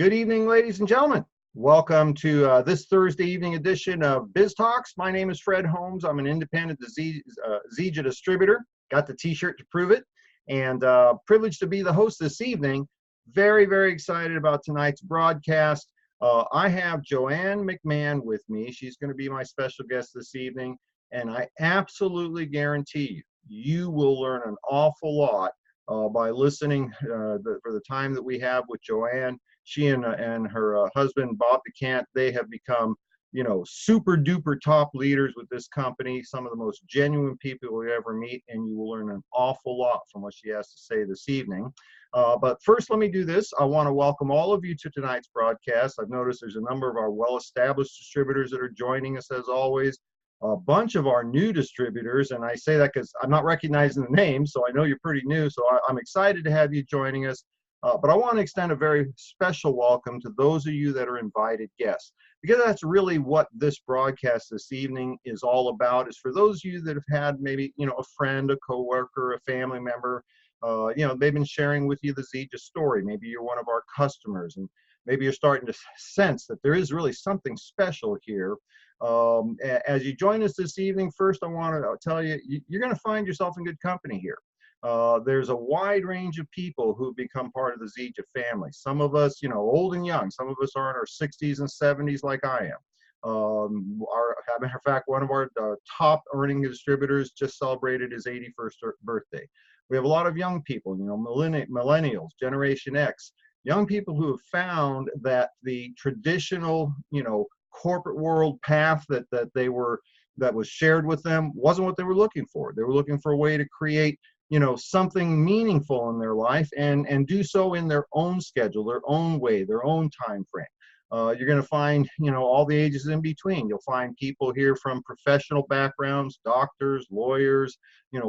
Good evening, ladies and gentlemen. Welcome to this Thursday evening edition of Biz Talks. My name is Fred Holmes. I'm an independent Zija distributor. Got the t-shirt to prove it. And privileged to be the host this evening. Very, very excited about tonight's broadcast. I have JoAnne McMahon with me. She's going to be my special guest this evening. And I absolutely guarantee you will learn an awful lot by listening for the time that we have with JoAnne. She and her husband, Bob DeCant, they have become, super duper top leaders with this company, some of the most genuine people you'll ever meet, and you will learn an awful lot from what she has to say this evening. But first, let me do this. I want to welcome all of you to tonight's broadcast. I've noticed there's a number of our well-established distributors that are joining us as always. A bunch of our new distributors, and I say that because I'm not recognizing the names, so I know you're pretty new, so I'm excited to have you joining us. But I want to extend a very special welcome to those of you that are invited guests, because that's really what this broadcast this evening is all about, is for those of you that have had maybe, a friend, a coworker, a family member, they've been sharing with you the Zija story. Maybe you're one of our customers, and maybe you're starting to sense that there is really something special here. As you join us this evening, first I want to tell you, you're going to find yourself in good company here. There's a wide range of people who become part of the Zija family. Some of us, old and young. Some of us are in our 60s and 70s like I am. As a matter of fact, one of our top earning distributors just celebrated his 81st birthday. We have a lot of young people, millennials, Generation X, young people who have found that the traditional, corporate world path that was shared with them wasn't what they were looking for. They were looking for a way to create something meaningful in their life and do so in their own schedule, their own way, their own time frame. You're going to find, all the ages in between. You'll find people here from professional backgrounds, doctors, lawyers,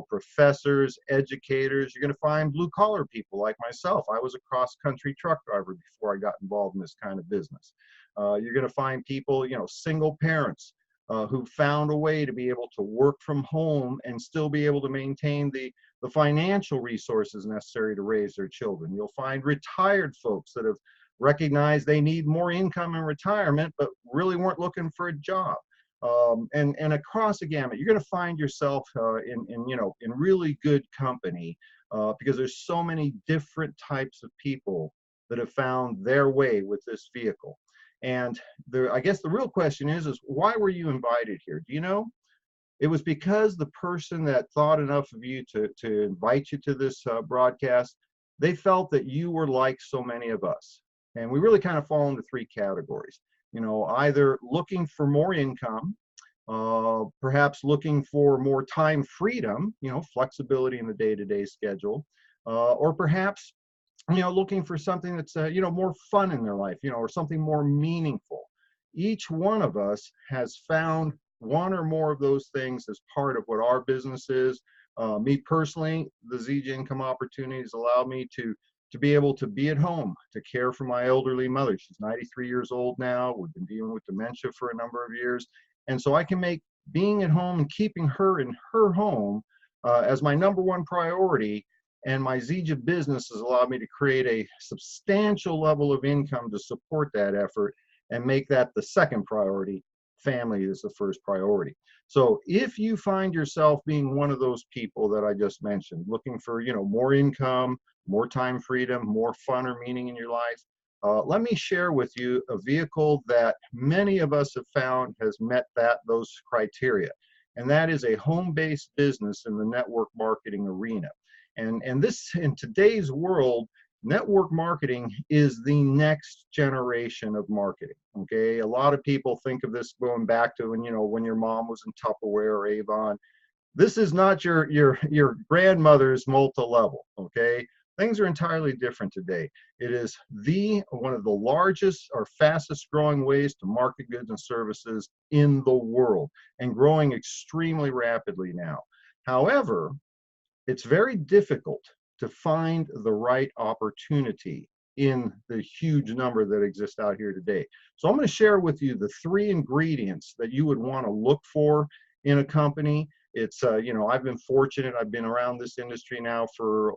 professors, educators. You're going to find blue collar people like myself. I was a cross-country truck driver before I got involved in this kind of business. You're going to find people, single parents who found a way to be able to work from home and still be able to maintain the financial resources necessary to raise their children. You'll find retired folks that have recognized they need more income in retirement, but really weren't looking for a job. And across the gamut, you're going to find yourself in really good company because there's so many different types of people that have found their way with this vehicle. And I guess the real question is why were you invited here? Do you know? It was because the person that thought enough of you to invite you to this broadcast, they felt that you were like so many of us. And we really kind of fall into three categories. Either looking for more income, perhaps looking for more time freedom, flexibility in the day-to-day schedule, or perhaps looking for something that's, more fun in their life, or something more meaningful. Each one of us has found one or more of those things as part of what our business is. Me personally, the Zija Income Opportunities allow me to be able to be at home, to care for my elderly mother. She's 93 years old now. We've been dealing with dementia for a number of years. And so I can make being at home and keeping her in her home as my number one priority. And my Zija business has allowed me to create a substantial level of income to support that effort and make that the second priority. Family is the first priority. So if you find yourself being one of those people that I just mentioned, looking for, more income, more time freedom, more fun or meaning in your life, let me share with you a vehicle that many of us have found has met those criteria. And that is a home-based business in the network marketing arena. And this, in today's world, network marketing is the next generation of marketing. Okay, a lot of people think of this going back to when your mom was in Tupperware or Avon. This is not your grandmother's multi-level. Okay, things are entirely different today. It is one of the largest or fastest growing ways to market goods and services in the world, and growing extremely rapidly now. However, it's very difficult to find the right opportunity in the huge number that exists out here today. So I'm going to share with you the three ingredients that you would want to look for in a company It's, I've been fortunate. I've been around this industry now for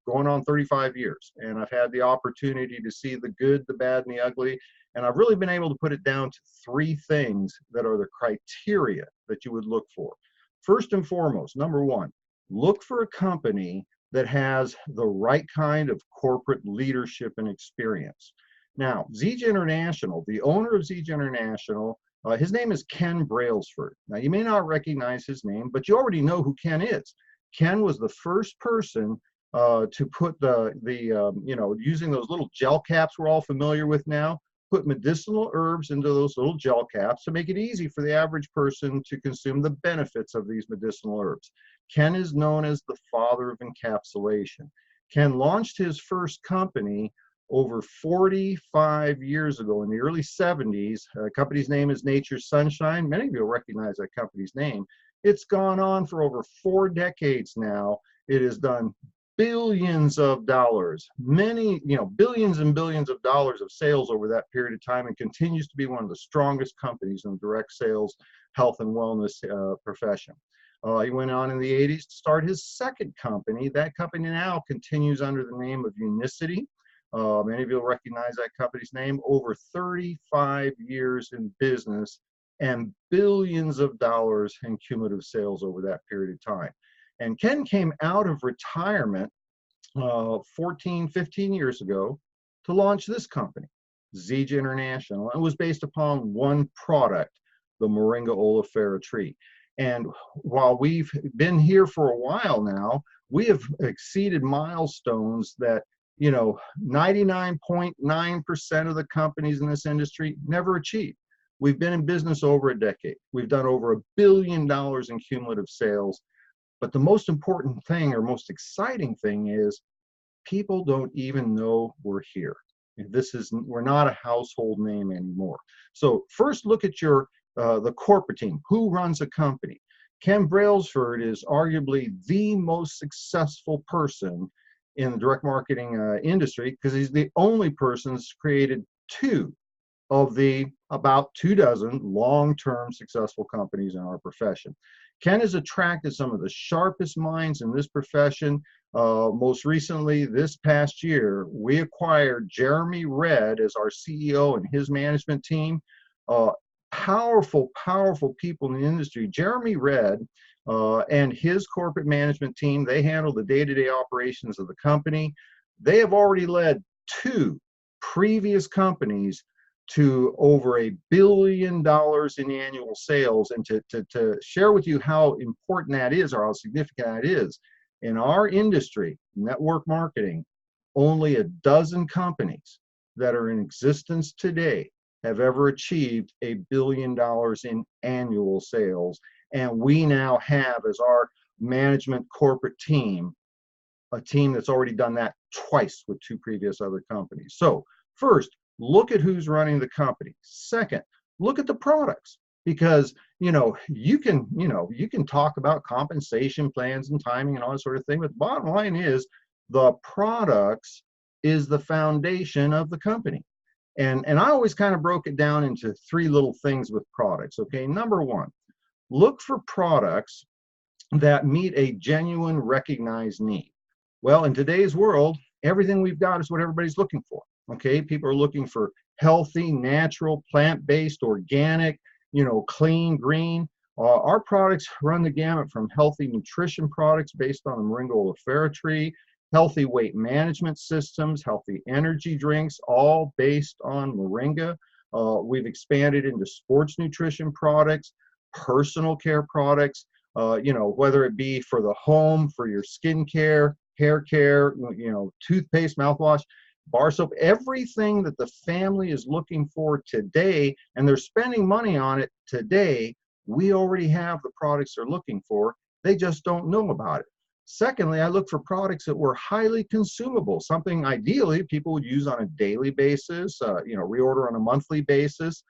going on 35 years. And I've had the opportunity to see the good, the bad, and the ugly. And I've really been able to put it down to three things that are the criteria that you would look for. First and foremost, number one, look for a company that has the right kind of corporate leadership and experience. Now, Zija International, the owner of Zija International, his name is Ken Brailsford. Now, you may not recognize his name, but you already know who Ken is. Ken was the first person to put using those little gel caps we're all familiar with now, put medicinal herbs into those little gel caps to make it easy for the average person to consume the benefits of these medicinal herbs. Ken is known as the father of encapsulation. Ken launched his first company over 45 years ago in the early 70s. The company's name is Nature's Sunshine. Many of you will recognize that company's name. It's gone on for over 4 decades now. It has done billions of dollars, billions and billions of dollars of sales over that period of time, and continues to be one of the strongest companies in the direct sales, health and wellness profession. He went on in the 80s to start his second company. That company now continues under the name of Unicity. Many of you will recognize that company's name. Over 35 years in business and billions of dollars in cumulative sales over that period of time. And Ken came out of retirement 14, 15 years ago to launch this company, Zija International. It was based upon one product, the Moringa oleifera tree. And while we've been here for a while now, we have exceeded milestones that 99.9% of the companies in this industry never achieved. We've been in business over a decade. We've done over $1 billion in cumulative sales. But the most important thing, or most exciting thing, is people don't even know we're here. We're not a household name anymore. So first, look at the corporate team. Who runs a company? Ken Brailsford is arguably the most successful person in the direct marketing industry, because he's the only person that's created 2 of the about 24 long-term successful companies in our profession. Ken has attracted some of the sharpest minds in this profession. Most recently, this past year, we acquired Jeremy Redd as our CEO and his management team. Powerful, powerful people in the industry. Jeremy Redd and his corporate management team, they handle the day-to-day operations of the company. They have already led 2 previous companies to over $1 billion in annual sales. And to share with you how important that is, or how significant that is, in our industry, network marketing, only 12 companies that are in existence today have ever achieved $1 billion in annual sales. And we now have, as our management corporate team, a team that's already done that twice with 2 previous other companies. So first, look at who's running the company. Second, look at the products, because you can talk about compensation plans and timing and all that sort of thing, but the bottom line is the products is the foundation of the company. And I always kind of broke it down into 3 little things with products. Okay, number 1, look for products that meet a genuine recognized need. Well, in today's world, everything we've got is what everybody's looking for. Okay, people are looking for healthy, natural, plant-based, organic, clean, green. Our products run the gamut from healthy nutrition products based on the Moringa oleifera tree, healthy weight management systems, healthy energy drinks, all based on Moringa. We've expanded into sports nutrition products, personal care products, whether it be for the home, for your skin care, hair care, toothpaste, mouthwash, bar soap, everything that the family is looking for today, and they're spending money on it today, we already have the products they're looking for. They just don't know about it. Secondly, I look for products that were highly consumable, something ideally people would use on a daily basis, reorder on a monthly basis,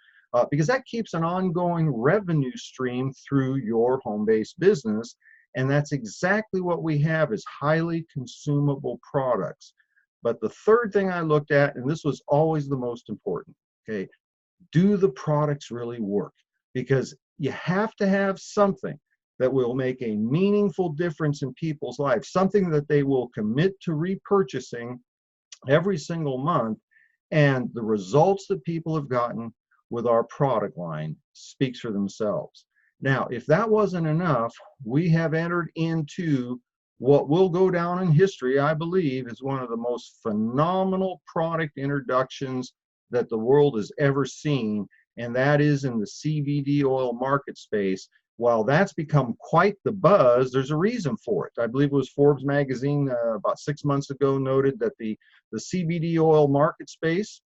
because that keeps an ongoing revenue stream through your home-based business. And that's exactly what we have, is highly consumable products. But the third thing I looked at, and this was always the most important, okay, do the products really work? Because you have to have something that will make a meaningful difference in people's lives, something that they will commit to repurchasing every single month. And the results that people have gotten with our product line speaks for themselves. Now, if that wasn't enough, we have entered into what will go down in history, I believe, is one of the most phenomenal product introductions that the world has ever seen, and that is in the CBD oil market space. While that's become quite the buzz, there's a reason for it. I believe it was Forbes magazine about 6 months ago noted that the CBD oil market space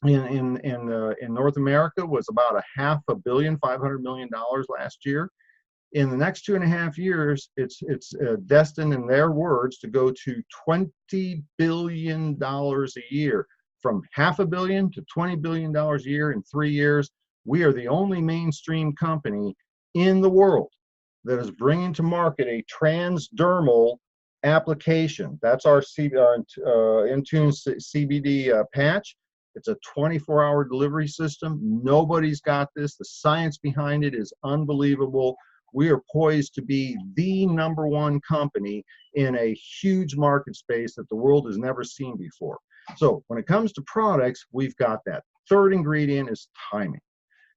in North America was about $500 million last year. In the next 2.5 years, it's destined, in their words, to go to $20 billion a year. From $500 million to $20 billion a year in 3 years. We are the only mainstream company in the world that is bringing to market a transdermal application. That's our Intune CBD patch. It's a 24-hour delivery system. Nobody's got this. The science behind it is unbelievable. We are poised to be the #1 company in a huge market space that the world has never seen before. So when it comes to products, we've got that. Third ingredient is timing.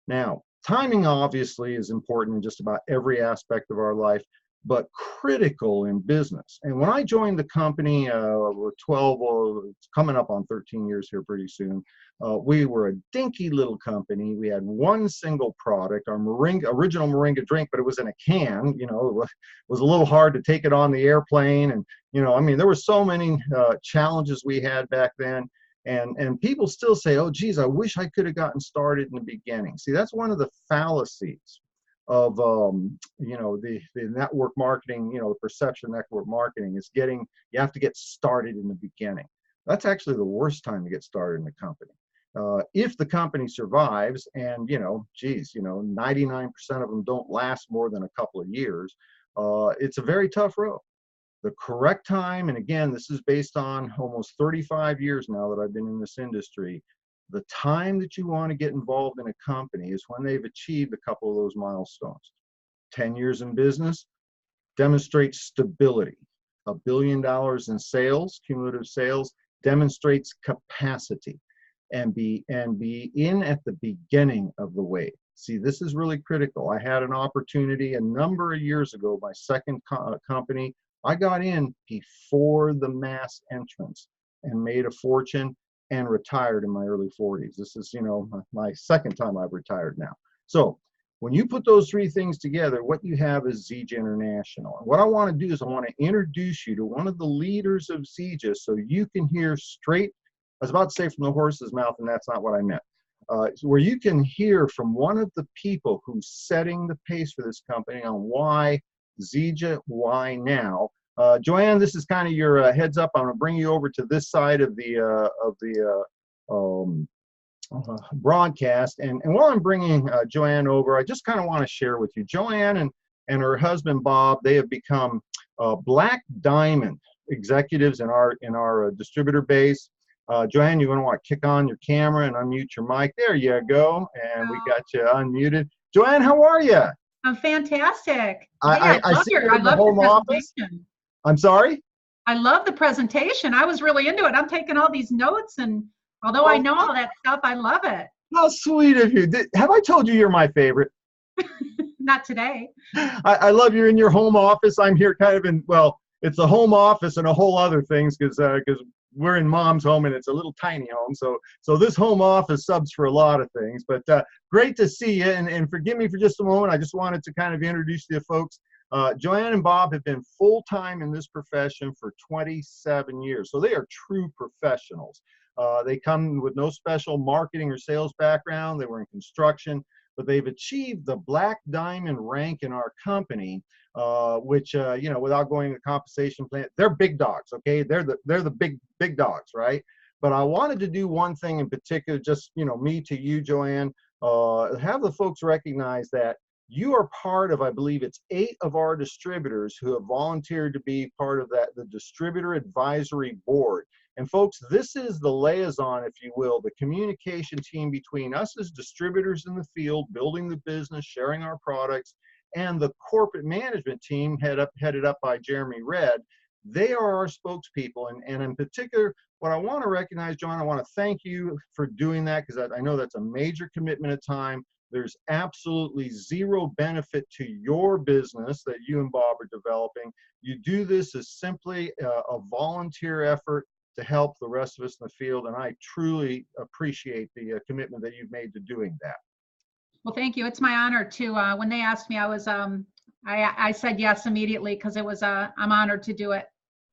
Now, timing obviously is important in just about every aspect of our life, but critical in business. And when I joined the company, it's coming up on 13 years here pretty soon, we were a dinky little company. We had one single product, our original Moringa drink, but it was in a can. You know, it was a little hard to take it on the airplane. And, you know, I mean, there were so many challenges we had back then. And people still say, oh, geez, I wish I could have gotten started in the beginning. See, that's one of the fallacies of you know, the network marketing, you know, the perception of network marketing is you have to get started in the beginning. That's actually the worst time to get started in the company. If the company survives, and, you know, geez, you know, 99% of them don't last more than a couple of years, it's a very tough road. The correct time, and again, this is based on almost 35 years now that I've been in this industry, the time that you want to get involved in a company is when they've achieved a couple of those milestones. 10 years in business demonstrates stability. $1 billion in sales, cumulative sales, demonstrates capacity, and be in at the beginning of the wave. See, this is really critical. I had an opportunity a number of years ago, my second company. I got in before the mass entrance and made a fortune and retired in my early 40s. This is, you know, my second time I've retired now. So when you put those three things together, what you have is Zija International. And what I want to do is I want to introduce you to one of the leaders of Zija so you can hear straight, I was about to say from the horse's mouth, and that's not what I meant. Where you can hear from one of the people who's setting the pace for this company on why Zija, why now. JoAnne, this is kind of your heads up. I'm going to bring you over to this side of the broadcast. And while I'm bringing JoAnne over, I just kind of want to share with you, JoAnne and her husband Bob, they have become Black Diamond executives in our distributor base. JoAnne, you want to kick on your camera and unmute your mic? There you go. And we got you unmuted. JoAnne, how are you? I'm fantastic. I see you in the home office. I'm sorry? I love the presentation. I was really into it. I'm taking all these notes, and although I know all that stuff, I love it. How sweet of you. Have I told you you're my favorite? Not today. I love you're in your home office. I'm here kind of in, well, it's a home office and a whole other things because we're in Mom's home and it's a little tiny home. So this home office subs for a lot of things. But great to see you. And forgive me for just a moment. I just wanted to kind of introduce you to folks. JoAnne and Bob have been full-time in this profession for 27 years. So they are true professionals. They come with no special marketing or sales background. They were in construction, but they've achieved the Black Diamond rank in our company, which, you know, without going to the compensation plan, they're big dogs, okay? They're the big dogs, right? But I wanted to do one thing in particular, just, you know, me to you, JoAnne, have the folks recognize that you are part of, I believe it's 8 of our distributors who have volunteered to be part of the distributor advisory board. And folks, this is the liaison, if you will, the communication team between us as distributors in the field, building the business, sharing our products, and the corporate management team headed up by Jeremy Redd. They are our spokespeople, and in particular, what I want to recognize, JoAnne, I want to thank you for doing that, because I know that's a major commitment of time. There's absolutely zero benefit to your business that you and Bob are developing. You do this as simply a volunteer effort to help the rest of us in the field, and I truly appreciate the commitment that you've made to doing that. Well, thank you. It's my honor to, when they asked me, I said yes immediately, because it was, I'm honored to do it.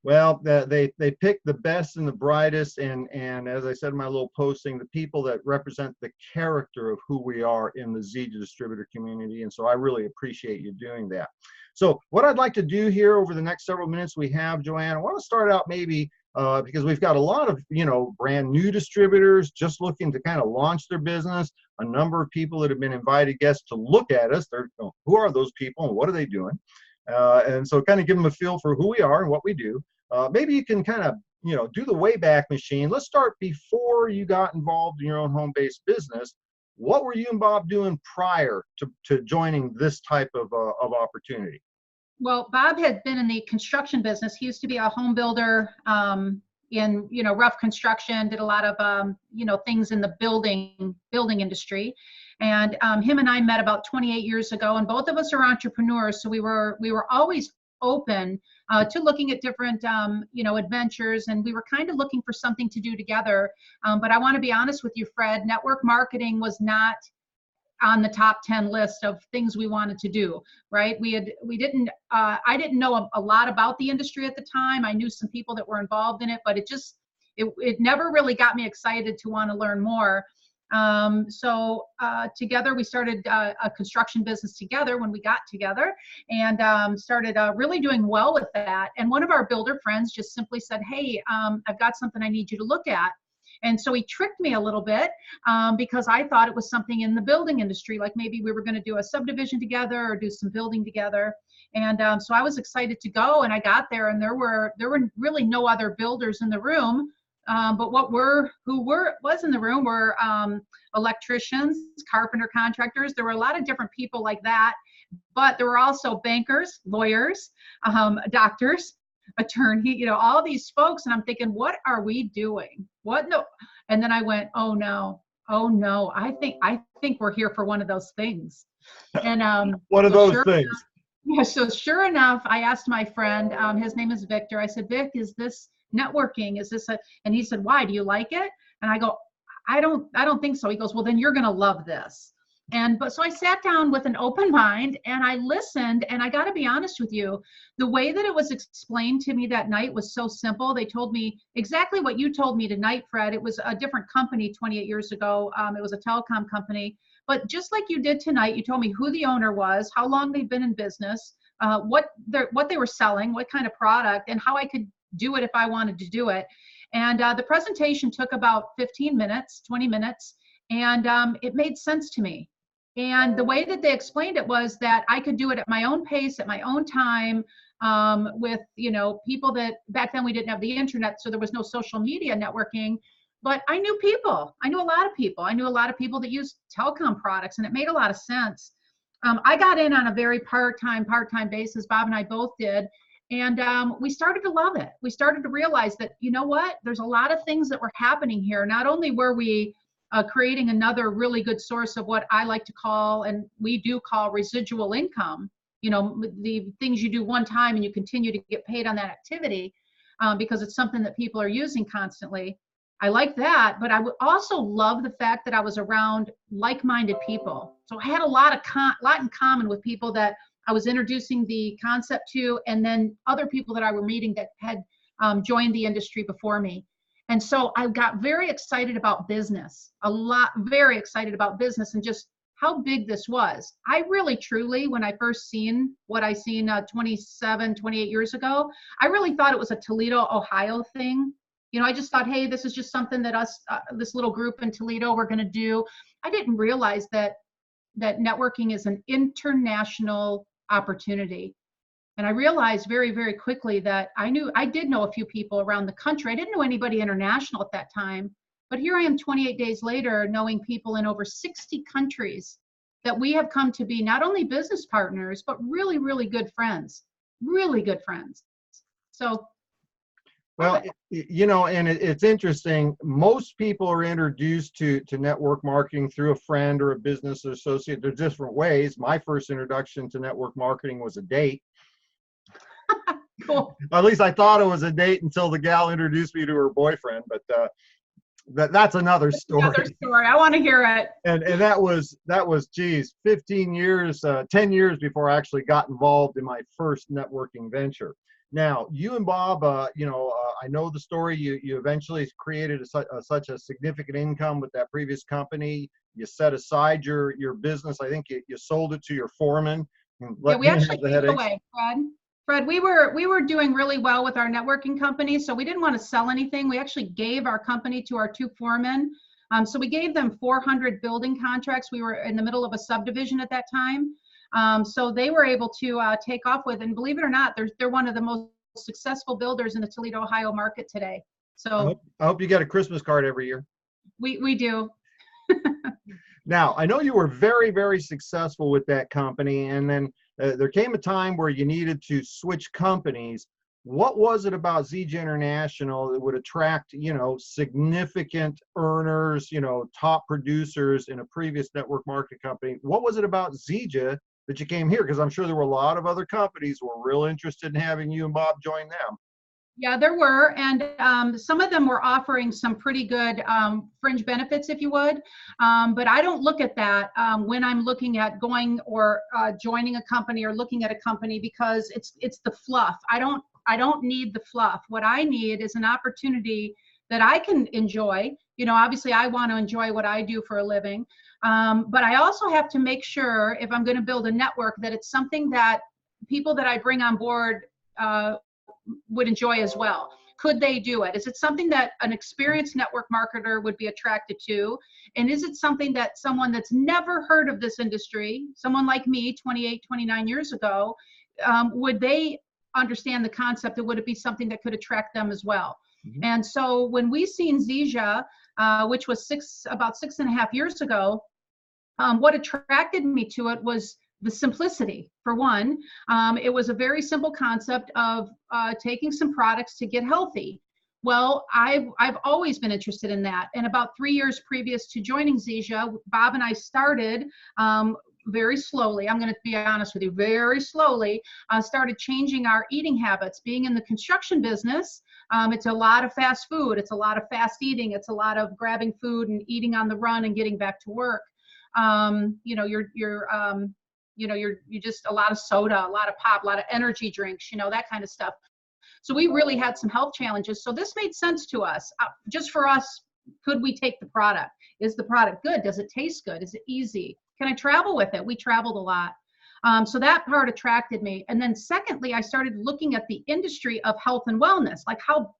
Well, they picked the best and the brightest, and as I said in my little posting, the people that represent the character of who we are in the Zija distributor community, and so I really appreciate you doing that. So what I'd like to do here over the next several minutes we have, JoAnne, I want to start out maybe because we've got a lot of, brand new distributors just looking to kind of launch their business, a number of people that have been invited guests to look at us. Who are those people and what are they doing? And so kind of give them a feel for who we are and what we do. Maybe you can kind of, do the Wayback Machine. Let's start before you got involved in your own home-based business. What were you and Bob doing prior to joining this type of opportunity? Well, Bob had been in the construction business. He used to be a home builder in, rough construction, did a lot of, things in the building industry. And him and I met about 28 years ago, and both of us are entrepreneurs. So we were always open to looking at different, adventures, and we were kind of looking for something to do together. But I want to be honest with you, Fred, network marketing was not on the top 10 list of things we wanted to do, right? I didn't know a lot about the industry at the time. I knew some people that were involved in it, but it never really got me excited to want to learn more. So together we started a construction business together when we got together, and started really doing well with that. And one of our builder friends just simply said, hey, I've got something I need you to look at. And so he tricked me a little bit because I thought it was something in the building industry, like maybe we were going to do a subdivision together or do some building together. And so I was excited to go, and I got there, and there were really no other builders in the room. But who was in the room were electricians, carpenter contractors. There were a lot of different people like that, but there were also bankers, lawyers, doctors, attorney, all these folks. And I'm thinking, what are we doing? What? No. And then I went, oh no, I think we're here for one of those things. And one of those things. Yeah. So sure enough, I asked my friend, his name is Victor. I said, Vic, is this networking? Is this and he said, why, do you like it? And I go, I don't think so. He goes, well, then you're going to love this. So I sat down with an open mind, and I listened, and I got to be honest with you, the way that it was explained to me that night was so simple. They told me exactly what you told me tonight, Fred. It was a different company 28 years ago. It was a telecom company, but just like you did tonight, you told me who the owner was, how long they've been in business, what they were selling, what kind of product, and how I could do it if I wanted to do it. And the presentation took about 15 minutes, 20 minutes, and it made sense to me. And the way that they explained it was that I could do it at my own pace, at my own time, with, people that back then we didn't have the internet, so there was no social media networking, but I knew people. I knew a lot of people. I knew a lot of people that used telecom products, and it made a lot of sense. I got in on a very part-time basis. Bob and I both did. And we started to love it. We started to realize that, there's a lot of things that were happening here. Not only were we creating another really good source of what I like to call, and we do call, residual income, the things you do one time and you continue to get paid on that activity because it's something that people are using constantly. I like that, but I would also love the fact that I was around like-minded people. So I had a lot in common with people that I was introducing the concept to, and then other people that I were meeting that had joined the industry before me. And so I got very excited about business, very excited about business and just how big this was. I really, truly, when I first seen what I seen 28 years ago, I really thought it was a Toledo, Ohio thing. I just thought, hey, this is just something that this little group in Toledo, we're going to do. I didn't realize that networking is an international opportunity. And I realized very, very quickly that I did know a few people around the country. I didn't know anybody international at that time, but here I am 28 days later knowing people in over 60 countries that we have come to be not only business partners, but really, really good friends, really good friends. So. Well, you know, and it's interesting. Most people are introduced to network marketing through a friend or a business associate. There's different ways. My first introduction to network marketing was a date. Cool. At least I thought it was a date until the gal introduced me to her boyfriend. But that's another story. Another story. I want to hear it. And that was geez, 15 years, 10 years before I actually got involved in my first networking venture. Now, you and Bob, I know the story. You eventually created such a significant income with that previous company. You set aside your business. I think you sold it to your foreman. Yeah, we actually gave it away, Fred. Fred, we were doing really well with our networking company, so we didn't want to sell anything. We actually gave our company to our two foremen. So we gave them 400 building contracts. We were in the middle of a subdivision at that time. So they were able to take off with, and believe it or not, they're one of the most successful builders in the Toledo, Ohio market today. So I hope you get a Christmas card every year. We do. Now, I know you were very, very successful with that company, and then there came a time where you needed to switch companies. What was it about Zija International that would attract, significant earners, top producers in a previous network marketing company? What was it about Zija that you came here? Because I'm sure there were a lot of other companies who were real interested in having you and Bob join them. Yeah, there were, and some of them were offering some pretty good fringe benefits, if you would. But I don't look at that when I'm looking at going or joining a company or looking at a company, because it's the fluff. I don't need the fluff. What I need is an opportunity that I can enjoy. Obviously I want to enjoy what I do for a living, but I also have to make sure, if I'm going to build a network, that it's something that people that I bring on board would enjoy as well. Could they do it? Is it something that an experienced network marketer would be attracted to? And is it something that someone that's never heard of this industry, someone like me 28, 29 years ago, would they understand the concept, and would it be something that could attract them as well? Mm-hmm. And so when we seen Zija, which was about 6.5 years ago, what attracted me to it was the simplicity. For one, it was a very simple concept of taking some products to get healthy. Well, I've always been interested in that. And about 3 years previous to joining Zija, Bob and I started very slowly, I'm going to be honest with you, very slowly, started changing our eating habits. Being in the construction business, it's a lot of fast food. It's a lot of fast eating. It's a lot of grabbing food and eating on the run and getting back to work. You just a lot of soda, a lot of pop, a lot of energy drinks, that kind of stuff. So we really had some health challenges. So this made sense to us. Just for us, could we take the product? Is the product good? Does it taste good? Is it easy? Can I travel with it? We traveled a lot. So that part attracted me. And then secondly, I started looking at the industry of health and wellness. Like how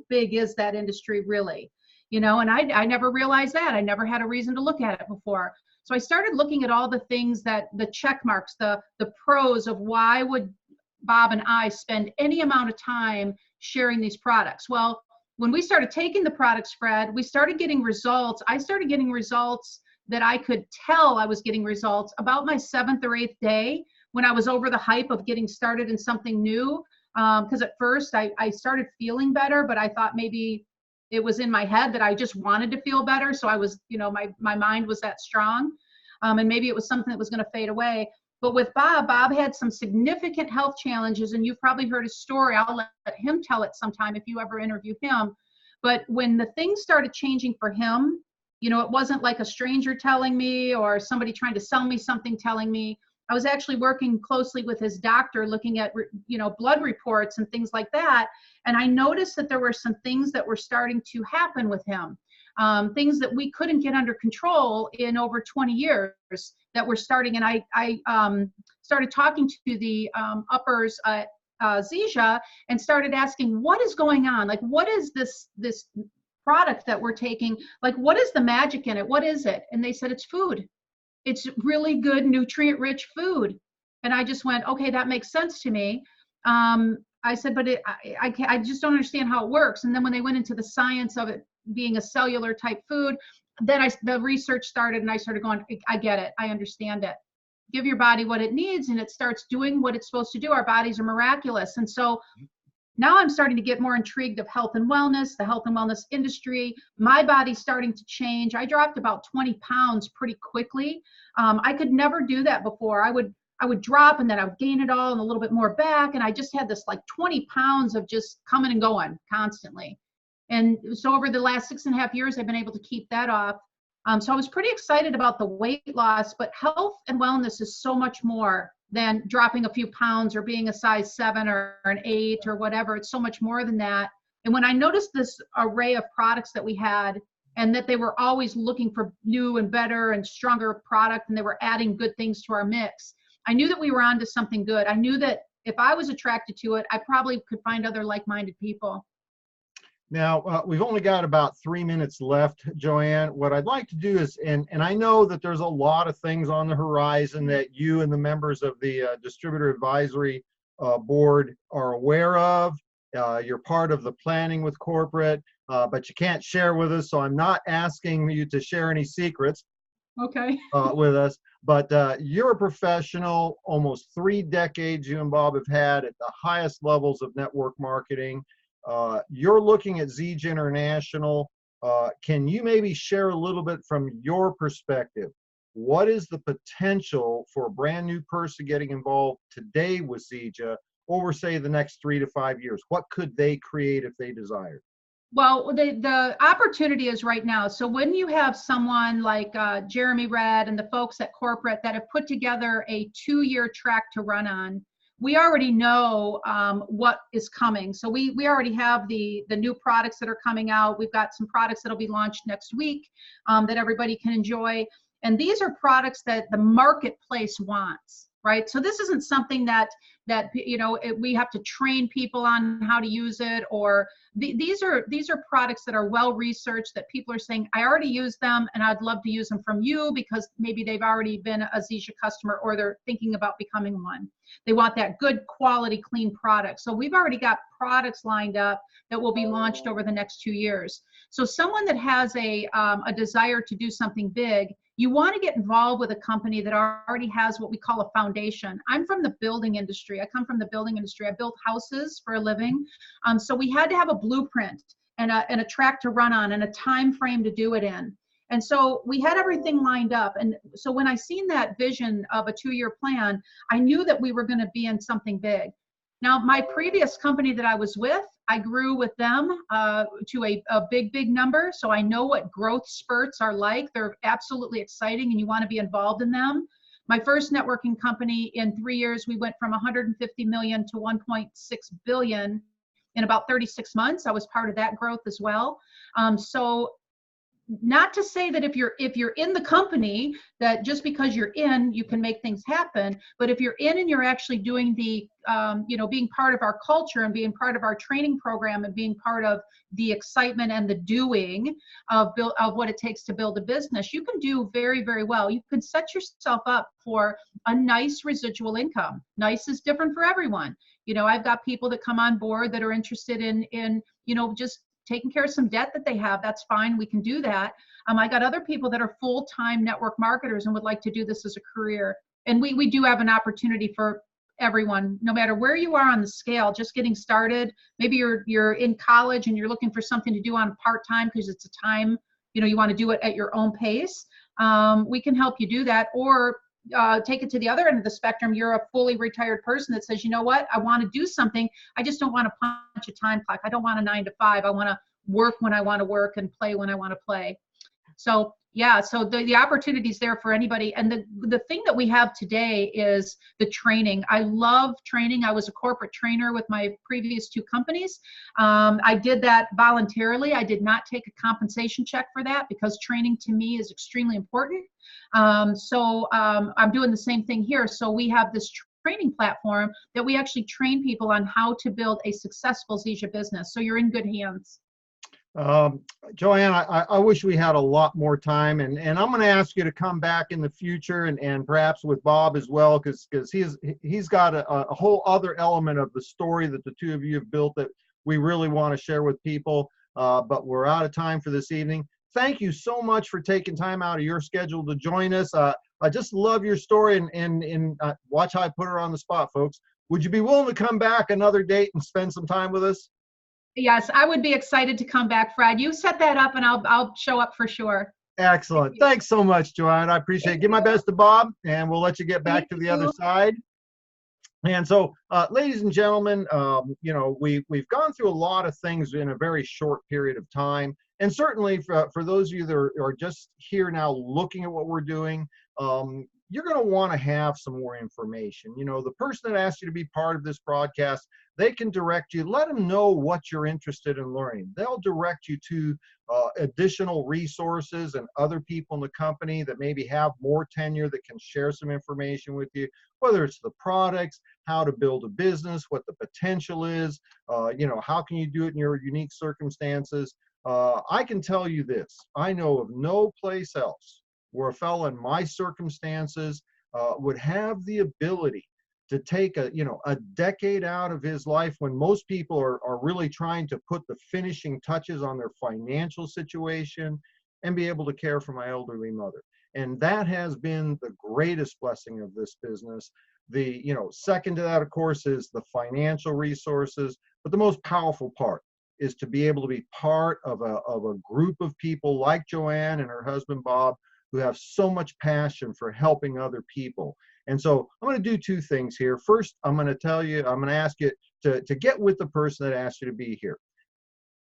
big is that industry really? And I never realized that. I never had a reason to look at it before. So I started looking at all the things that the check marks, the pros of why would Bob and I spend any amount of time sharing these products. Well, when we started taking the products, Fred, we started getting results. I started getting results that I could tell I was getting results about my 7th or 8th day, when I was over the hype of getting started in something new. Because at first I started feeling better, but I thought maybe it was in my head that I just wanted to feel better. So I was, my mind was that strong. And maybe it was something that was going to fade away. But with Bob had some significant health challenges, and you've probably heard his story. I'll let him tell it sometime if you ever interview him. But when the things started changing for him, it wasn't like a stranger telling me or somebody trying to sell me something telling me. I was actually working closely with his doctor, looking at, blood reports and things like that. And I noticed that there were some things that were starting to happen with him. Things that we couldn't get under control in over 20 years that were starting. And I started talking to the uppers at Zija and started asking, what is going on? Like, what is this product that we're taking? Like, what is the magic in it? What is it? And they said, it's food. It's really good, nutrient-rich food. And I just went, okay, that makes sense to me. I said, but I just don't understand how it works. And then when they went into the science of it being a cellular type food, then the research started, and I started going, I get it. I understand it. Give your body what it needs, and it starts doing what it's supposed to do. Our bodies are miraculous. And so now I'm starting to get more intrigued of health and wellness, the health and wellness industry. My body's starting to change. I dropped about 20 pounds pretty quickly. I could never do that before. I would drop, and then I would gain it all and a little bit more back. And I just had this like 20 pounds of just coming and going constantly. And so over the last 6.5 years, I've been able to keep that off. So I was pretty excited about the weight loss, but health and wellness is so much more than dropping a few pounds or being a size 7 or an 8 or whatever. It's so much more than that. And when I noticed this array of products that we had, and that they were always looking for new and better and stronger product, and they were adding good things to our mix, I knew that we were onto something good. I knew that if I was attracted to it, I probably could find other like-minded people. Now, we've only got about 3 minutes left, JoAnne. What I'd like to do is, and I know that there's a lot of things on the horizon that you and the members of the Distributor Advisory Board are aware of. You're part of the planning with corporate, but you can't share with us, so I'm not asking you to share any secrets. Okay. With us. But you're a professional, almost 3 decades you and Bob have had at the highest levels of network marketing. You're looking at Zija International. Can you maybe share a little bit from your perspective? What is the potential for a brand new person getting involved today with Zija over, say, the next 3 to 5 years? What could they create if they desired? Well, the opportunity is right now. So when you have someone like Jeremy Red and the folks at corporate that have put together a 2-year track to run on, we already know what is coming. So we already have the new products that are coming out. We've got some products that'll be launched next week that everybody can enjoy. And these are products that the marketplace wants, right? So this isn't something that we have to train people on how to use it, or these are products that are well researched, that people are saying, I already use them and I'd love to use them from you, because maybe they've already been a Zija customer or they're thinking about becoming one. They want that good quality, clean product. So we've already got products lined up that will be launched over the next 2 years. So someone that has a desire to do something big, you want to get involved with a company that already has what we call a foundation. I'm from the building industry. I come from the building industry. I built houses for a living. So we had to have a blueprint and a track to run on and a time frame to do it in. And so we had everything lined up. And so when I seen that vision of a 2-year plan, I knew that we were going to be in something big. Now, my previous company that I was with, I grew with them to a big number. So I know what growth spurts are like. They're absolutely exciting, and you want to be involved in them. My first networking company, in 3 years, we went from 150 million to 1.6 billion in about 36 months. I was part of that growth as well. So not to say that if you're in the company, that just because you're in, you can make things happen. But if you're in and you're actually doing the, being part of our culture and being part of our training program and being part of the excitement and the doing of what it takes to build a business, you can do very, very well. You can set yourself up for a nice residual income. Nice is different for everyone. I've got people that come on board that are interested in just taking care of some debt that they have. That's fine. We can do that. I got other people that are full-time network marketers and would like to do this as a career. And we do have an opportunity for everyone, no matter where you are on the scale, just getting started. Maybe you're in college and you're looking for something to do on part-time because it's a time, you want to do it at your own pace. We can help you do that. Or take it to the other end of the spectrum. You're a fully retired person that says, you know what, I want to do something. I just don't want to punch a time clock. I don't want a 9 to 5. I want to work when I want to work and play when I want to play. So yeah, so the opportunity is there for anybody. And the thing that we have today is the training. I love training. I was a corporate trainer with my previous 2 companies. I did that voluntarily. I did not take a compensation check for that because training to me is extremely important. So I'm doing the same thing here. So we have this training platform that we actually train people on how to build a successful Zija business. So you're in good hands. JoAnne, I wish we had a lot more time, and I'm going to ask you to come back in the future and perhaps with Bob as well, because he's got a whole other element of the story that the 2 of you have built that we really want to share with people, but we're out of time for this evening. thank you so much for taking time out of your schedule to join us. I just love your story, and watch how I put her on the spot, folks. Would you be willing to come back another date and spend some time with us? Yes, I would be excited to come back, Fred. You set that up and I'll show up for sure. Thank Excellent. you. Thanks so much, JoAnne. I appreciate it. Thank Give my you. best to Bob, and we'll let you get back Thank to the other you. side. And so, ladies and gentlemen, you know, we've gone through a lot of things in a very short period of time. And certainly for those of you that are just here now looking at what we're doing, you're going to want to have some more information. You know, the person that asked you to be part of this broadcast, they can direct you. Let them know what you're interested in learning. They'll direct you to additional resources and other people in the company that maybe have more tenure that can share some information with you, whether it's the products, how to build a business, what the potential is, you know, how can you do it in your unique circumstances. I can tell you this, I know of no place else where a fellow in my circumstances would have the ability to take a decade out of his life when most people are really trying to put the finishing touches on their financial situation and be able to care for my elderly mother. And that has been the greatest blessing of this business. The, you know, second to that, of course, is the financial resources, but the most powerful part is to be able to be part of a group of people like JoAnne and her husband, Bob, who have so much passion for helping other people. And so I'm going to do two things here. First, I'm going to ask you to get with the person that asked you to be here.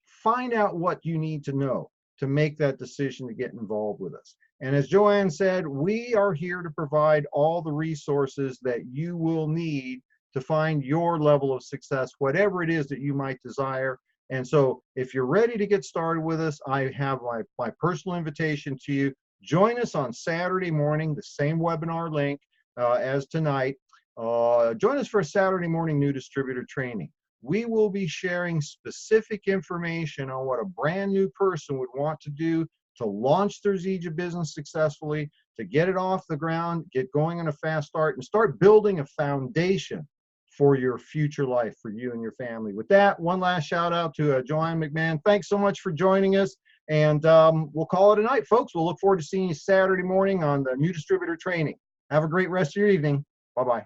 Find out what you need to know to make that decision to get involved with us. And as JoAnne said, we are here to provide all the resources that you will need to find your level of success, whatever it is that you might desire. And so if you're ready to get started with us, I have my personal invitation to you. Join us on Saturday morning, the same webinar link as tonight. Join us for a Saturday morning new distributor training. We will be sharing specific information on what a brand new person would want to do to launch their Zija business successfully, to get it off the ground, get going on a fast start, and start building a foundation for your future life, for you and your family. With that, one last shout out to JoAnne McMahon. Thanks so much for joining us. And we'll call it a night, folks. We'll look forward to seeing you Saturday morning on the new distributor training. Have a great rest of your evening. Bye-bye.